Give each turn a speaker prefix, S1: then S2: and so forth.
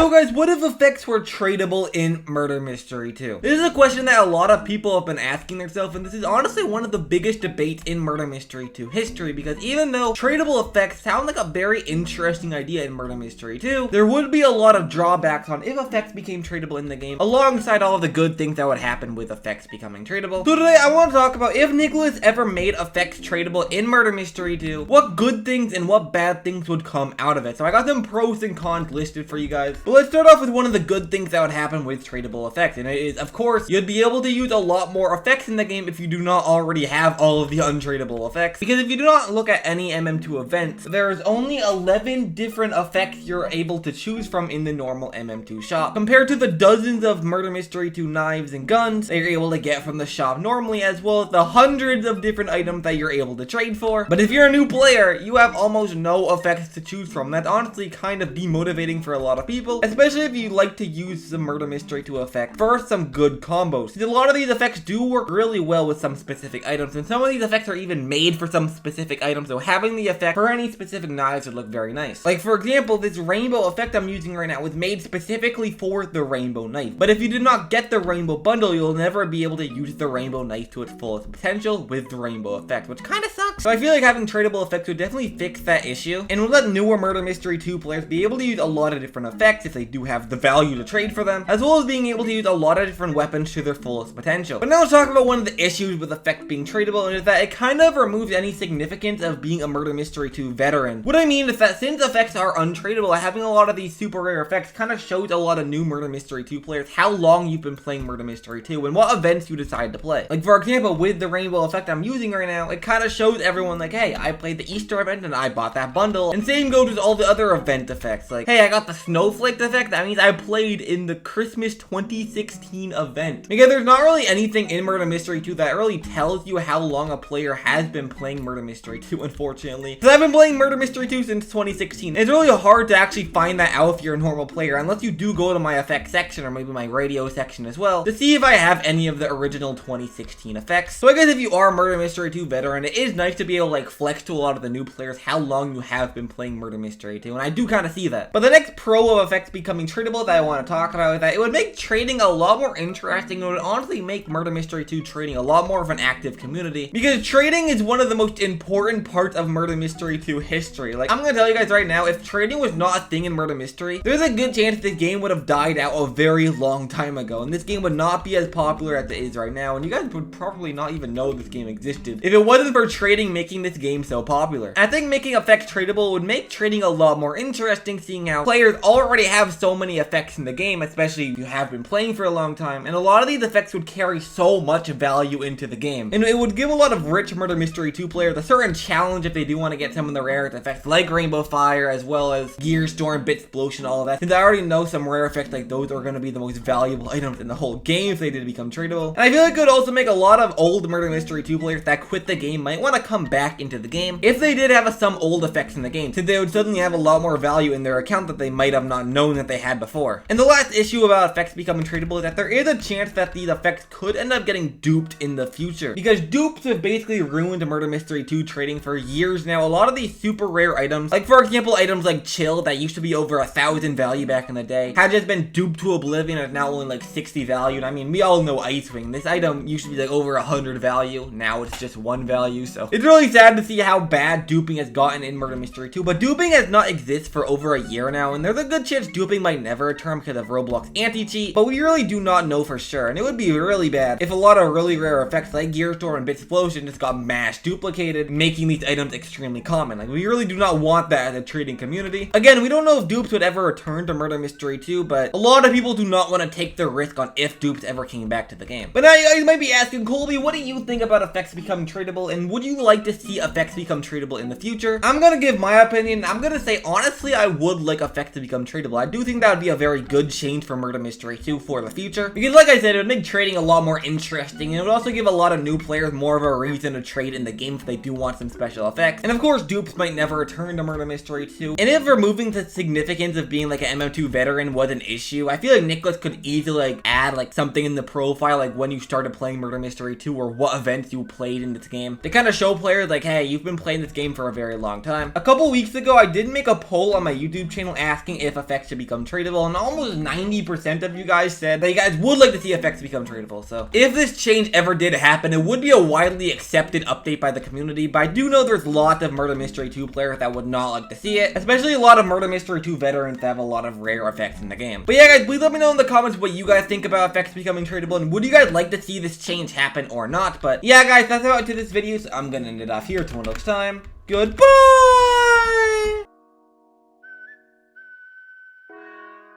S1: So guys, what if effects were tradable in Murder Mystery 2? This is a question that a lot of people have been asking themselves, and this is honestly one of the biggest debates in Murder Mystery 2 history, because even though tradable effects sound like a very interesting idea in Murder Mystery 2, there would be a lot of drawbacks on if effects became tradable in the game, alongside all of the good things that would happen with effects becoming tradable. So today I want to talk about if Nicholas ever made effects tradable in Murder Mystery 2, what good things and what bad things would come out of it. So I got some pros and cons listed for you guys. But let's start off with one of the good things that would happen with tradable effects, and it is, of course, you'd be able to use a lot more effects in the game if you do not already have all of the untradable effects. Because if you do not look at any MM2 events, there's only 11 different effects you're able to choose from in the normal MM2 shop, compared to the dozens of Murder Mystery 2 knives and guns that you're able to get from the shop normally, as well as the hundreds of different items that you're able to trade for. But if you're a new player, you have almost no effects to choose from. That's honestly kind of demotivating for a lot of people, especially if you like to use the Murder Mystery 2 effect for some good combos. A lot of these effects do work really well with some specific items, and some of these effects are even made for some specific items, so having the effect for any specific knives would look very nice. Like for example, this rainbow effect I'm using right now was made specifically for the rainbow knife. But if you did not get the rainbow bundle, you'll never be able to use the rainbow knife to its fullest potential with the rainbow effect, which kind of sucks. So I feel like having tradable effects would definitely fix that issue, and would let newer Murder Mystery 2 players be able to use a lot of different effects if they do have the value to trade for them, as well as being able to use a lot of different weapons to their fullest potential. But now let's talk about one of the issues with effects being tradable, and is that it kind of removes any significance of being a Murder Mystery 2 veteran. What I mean is that since effects are untradable, having a lot of these super rare effects kind of shows a lot of new Murder Mystery 2 players how long you've been playing Murder Mystery 2 and what events you decide to play. Like for example, with the rainbow effect I'm using right now, it kind of shows everyone like, hey, I played the Easter event and I bought that bundle. And same goes with all the other event effects. Like, hey, I got the snowflake effect. That means I played in the Christmas 2016 event. Because there's not really anything in Murder Mystery 2 that really tells you how long a player has been playing Murder Mystery 2, unfortunately. Because I've been playing Murder Mystery 2 since 2016. It's really hard to actually find that out if you're a normal player, unless you do go to my effects section or maybe my radio section as well to see if I have any of the original 2016 effects. So I guess if you are a Murder Mystery 2 veteran, it is nice to be able to like flex to a lot of the new players how long you have been playing Murder Mystery 2, and I do kind of see that. But the next pro of effects becoming tradable that I want to talk about is that it would make trading a lot more interesting. It would honestly make Murder Mystery 2 trading a lot more of an active community, because trading is one of the most important parts of Murder Mystery 2 history. Like, I'm gonna tell you guys right now, if trading was not a thing in Murder Mystery, there's a good chance this game would have died out a very long time ago, and this game would not be as popular as it is right now, and you guys would probably not even know this game existed if it wasn't for trading making this game so popular. I think making effects tradable would make trading a lot more interesting, seeing how players already have so many effects in the game, especially if you have been playing for a long time, and a lot of these effects would carry so much value into the game, and it would give a lot of rich Murder Mystery 2 players a certain challenge if they do want to get some of the rare effects like Rainbow Fire, as well as Gear Storm, Bit Splosion, all of that, since I already know some rare effects like those are going to be the most valuable items in the whole game if they did become tradable. And I feel like it would also make a lot of old Murder Mystery 2 players that quit the game might want to come back into the game if they did have some old effects in the game, since they would suddenly have a lot more value in their account that they might have not known that they had before. And the last issue about effects becoming tradable is that there is a chance that these effects could end up getting duped in the future, because dupes have basically ruined Murder Mystery 2 trading for years now. A lot of these super rare items, like for example items like Chill that used to be over 1,000 value back in the day, have just been duped to oblivion and is now only like 60 value. And I mean, we all know Icewing. This item used to be like over 100 value, now it's just 1 value, so it's really sad to see how bad duping has gotten in Murder Mystery 2. But duping has not existed for over a year now, and there's a good chance duping might never return because of Roblox anti-cheat, but we really do not know for sure, and it would be really bad if a lot of really rare effects like Gear Storm and Bit Splosion just got mass duplicated, making these items extremely common. Like, we really do not want that as a trading community. Again, we don't know if dupes would ever return to Murder Mystery 2, but a lot of people do not want to take the risk on if dupes ever came back to the game. But now you guys might be asking, Colby, what do you think about effects becoming tradable, and would you like to see effects become tradable in the future? I'm gonna give my opinion. I'm gonna say, honestly, I would like effects to become tradable. I do think that would be a very good change for Murder Mystery 2 for the future, because like I said, it would make trading a lot more interesting, and it would also give a lot of new players more of a reason to trade in the game if they do want some special effects. And of course, dupes might never return to Murder Mystery 2. And if removing the significance of being like an MM2 veteran was an issue, I feel like Nicholas could easily like add like something in the profile, like when you started playing Murder Mystery 2 or what events you played in this game, to kind of show players like, hey, you've been playing this game for a very long time. A couple weeks ago, I did make a poll on my YouTube channel asking if effects to become tradable, and almost 90% of you guys said that you guys would like to see effects become tradable. So if this change ever did happen, it would be a widely accepted update by the community, but I do know there's lots of Murder Mystery 2 players that would not like to see it, especially a lot of Murder Mystery 2 veterans that have a lot of rare effects in the game. But yeah guys, please let me know in the comments what you guys think about effects becoming tradable, and would you guys like to see this change happen or not? But yeah guys, that's about it to this video, so I'm gonna end it off here. Till next time, goodbye!